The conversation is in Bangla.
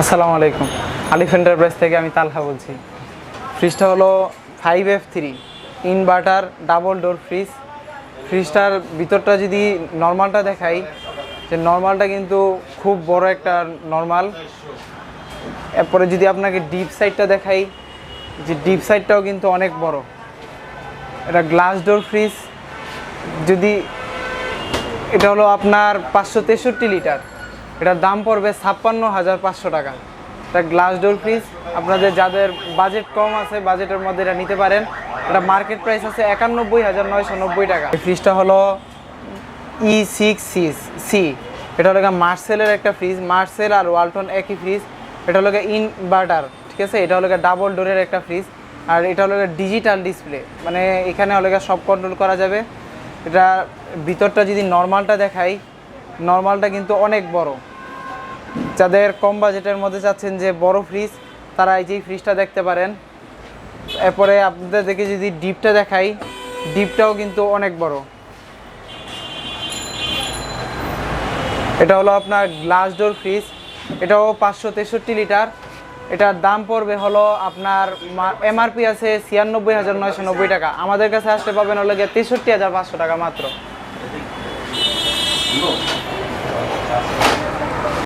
আসসালামু আলাইকুম। আলিফ এন্টারপ্রাইজ থেকে আমি তালহা বলছি। ফ্রিজটা হলো 5F3 inverter double door fridge. ফ্রিজটার ভিতরটা যদি নর্মালটা দেখাই, যে নর্মালটা কিন্তু খুব বড় একটা নর্মাল। এরপরে যদি আপনাকে ডিপ সাইডটা দেখাই, যে ডিপ সাইডটাও কিন্তু অনেক বড়। এটা গ্লাস ডোর ফ্রিজ। যদি এটা হলো আপনার 563 লিটার, এটার দাম পড়বে 56,500 টাকা। এটা গ্লাস ডোর ফ্রিজ। আপনাদের যাদের বাজেট কম আছে, বাজেটের মধ্যে এটা নিতে পারেন। এটা মার্কেট প্রাইস আছে 91,990 টাকা। এই ফ্রিজটা হলো E6C। এটা হলো মার্সেলের একটা ফ্রিজ। মার্সেল আর ওয়ালটন একই ফ্রিজ। এটা হলো ইনভার্টার, ঠিক আছে। এটা হলো ডাবল ডোরের একটা ফ্রিজ। আর এটা হলো ডিজিটাল ডিসপ্লে, মানে এখানে হলো সব কন্ট্রোল করা যাবে। এটা ভিতরটা যদি নর্মালটা দেখাই, নর্মালটা কিন্তু অনেক বড়। যাদের কম বাজেটের মধ্যে চাচ্ছেন যে বড় ফ্রিজ, তারা এই যে ফ্রিজটা দেখতে পারেন। এরপরে আপনাদের দেখে যদি ডিপটা দেখাই, ডিপটাও কিন্তু অনেক বড়। এটা হলো আপনার গ্লাস ডোর ফ্রিজ। এটাও 563 লিটার। এটার দাম পড়বে হলো আপনার এমআরপি আছে 96,990 টাকা। আমাদের কাছে আসতে পাবেন হলো 63,500 টাকা মাত্র।